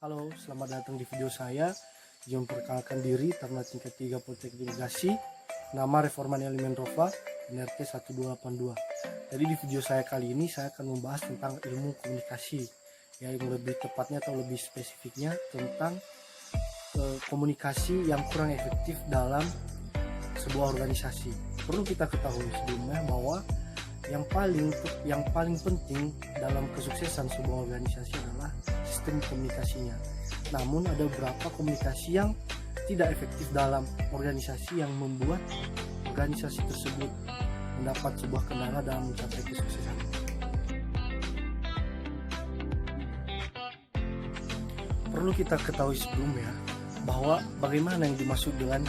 Halo, selamat datang di video saya. Memperkenalkan diri, Taruna tingkat 3 Politeknik Negasi. Nama Reforman Elimen Rova, NRT 1282. Jadi di video saya kali ini saya akan membahas tentang ilmu komunikasi. Ya, yang lebih tepatnya atau lebih spesifiknya tentang komunikasi yang kurang efektif dalam sebuah organisasi. Perlu kita ketahui sebelumnya bahwa yang paling penting dalam kesuksesan sebuah organisasi adalah sistem komunikasinya. Namun ada beberapa komunikasi yang tidak efektif dalam organisasi yang membuat organisasi tersebut mendapat sebuah kendala dalam mencapai kesuksesan. Perlu kita ketahui sebelumnya bahwa bagaimana yang dimaksud dengan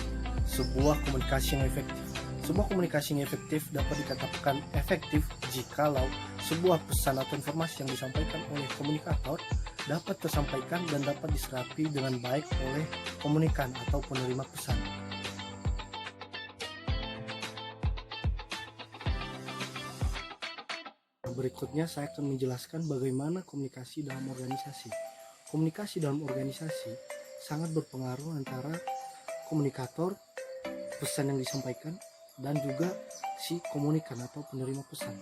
sebuah komunikasi yang efektif. Sebuah komunikasi yang efektif dapat dikatakan efektif jikalau sebuah pesan atau informasi yang disampaikan oleh komunikator dapat tersampaikan dan dapat diserapi dengan baik oleh komunikan atau penerima pesan. Berikutnya saya akan menjelaskan bagaimana komunikasi dalam organisasi. Komunikasi dalam organisasi sangat berpengaruh antara komunikator, pesan yang disampaikan, dan juga si komunikan atau penerima pesan.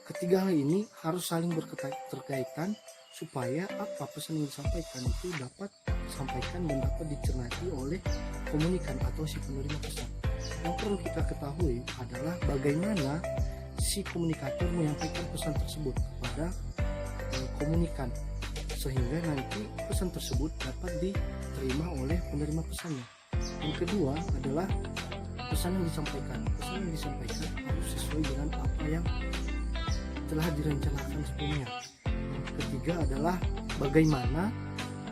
Ketiga hal ini harus saling berkaitan supaya apa pesan yang disampaikan itu dapat disampaikan dan dapat dicermati oleh komunikan atau si penerima pesan. Yang perlu kita ketahui adalah bagaimana si komunikator menyampaikan pesan tersebut kepada komunikan sehingga nanti pesan tersebut dapat diterima oleh penerima pesannya. Yang kedua adalah pesan yang disampaikan harus sesuai dengan apa yang telah direncanakan sebelumnya. Yang ketiga adalah bagaimana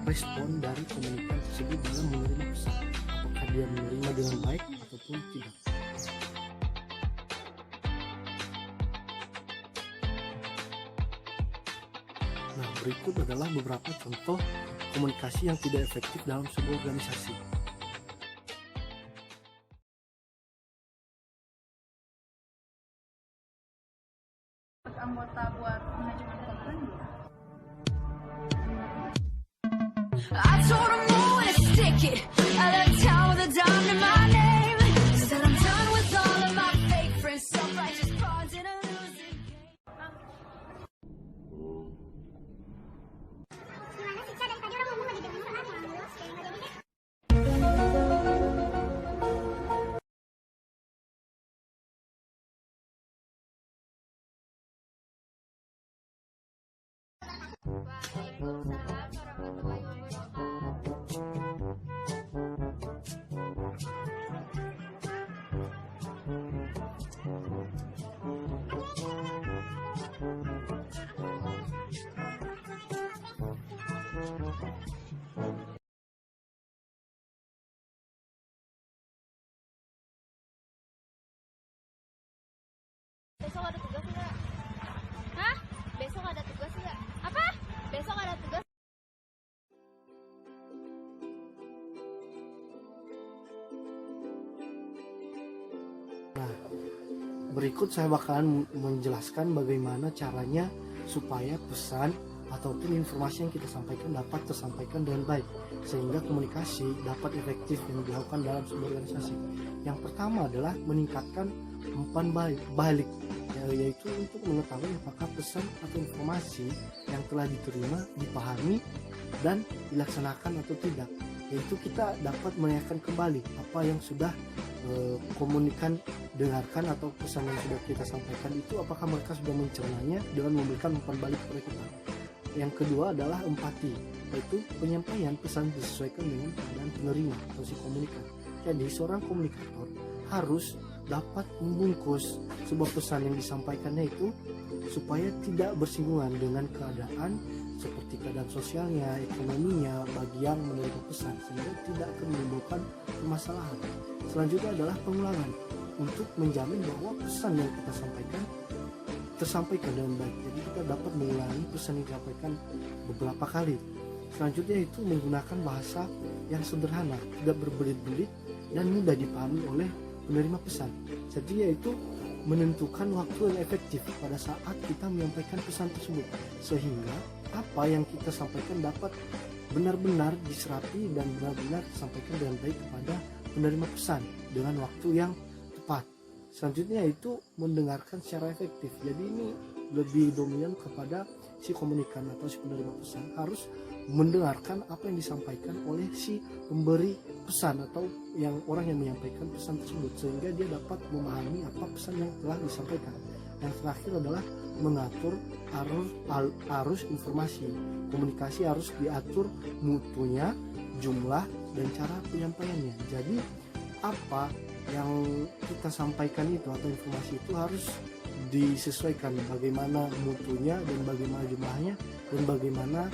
respon dari komunikan tersebut dalam menerima pesan, apakah dia menerima dengan baik ataupun tidak. Nah, berikut adalah beberapa contoh komunikasi yang tidak efektif dalam sebuah organisasi. Anggota buat manajemen program juga. I told him no and stick it. I left town with a dime to my name. Said I'm done with all of my fake friends, self-righteous pawns in a losing game. Gimana sih dari tadi orang ngomong lagi dengan soal yang dulu kayak nggak jadi deh. Waalaikumsalam warahmatullahi wabarakatuh. Besok ada tugas nggak? Hah? Besok ada tugas nggak? Apa? Besok ada tugas. Nah, berikut saya bakalan menjelaskan bagaimana caranya supaya pesan ataupun informasi yang kita sampaikan dapat tersampaikan dengan baik sehingga komunikasi dapat efektif yang dilakukan dalam sebuah organisasi. Yang pertama adalah meningkatkan umpan balik, yaitu untuk mengetahui apakah pesan atau informasi yang telah diterima dipahami dan dilaksanakan atau tidak. Yaitu kita dapat menanyakan kembali apa yang sudah komunikan dengarkan atau pesan yang sudah kita sampaikan itu apakah mereka sudah mencernanya dengan memberikan umpan balik kepada kita. Yang kedua adalah empati, yaitu penyampaian pesan disesuaikan dengan keadaan penerima atau si komunikan. Jadi seorang komunikator harus dapat membungkus sebuah pesan yang disampaikannya itu supaya tidak bersinggungan dengan keadaan seperti keadaan sosialnya, ekonominya bagi yang menerima pesan sehingga tidak akan menimbulkan permasalahan. Selanjutnya adalah pengulangan untuk menjamin bahwa pesan yang kita sampaikan tersampaikan dengan baik. Jadi kita dapat mengulangi pesan yang disampaikan beberapa kali. Selanjutnya itu menggunakan bahasa yang sederhana, tidak berbelit-belit dan mudah dipahami oleh penerima pesan. Jadi yaitu menentukan waktu yang efektif pada saat kita menyampaikan pesan tersebut, sehingga apa yang kita sampaikan dapat benar-benar diserapi dan benar-benar disampaikan dengan baik kepada penerima pesan dengan waktu yang tepat. Selanjutnya itu mendengarkan secara efektif. Jadi ini lebih dominan kepada si komunikan atau si penerima pesan harus mendengarkan apa yang disampaikan oleh si pemberi pesan atau yang orang yang menyampaikan pesan tersebut, sehingga dia dapat memahami apa pesan yang telah disampaikan. Yang terakhir adalah mengatur arus informasi. Komunikasi harus diatur mutunya, jumlah, dan cara penyampaiannya. Jadi apa yang kita sampaikan itu atau informasi itu harus disesuaikan bagaimana mutunya dan bagaimana jumlahnya dan bagaimana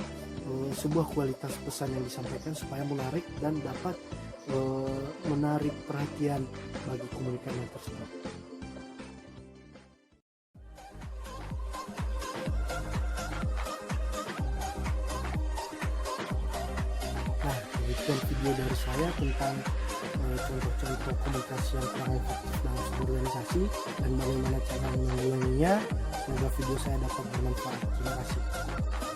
sebuah kualitas pesan yang disampaikan supaya menarik dan dapat menarik perhatian bagi komunikan yang tersebut. Nah, demikian video dari saya tentang contoh-contoh komunikasi yang kurang efektif dalam sebuah organisasi dan bagaimana cara menanggulanginya. Semoga video saya dapat bermanfaat. Terima kasih.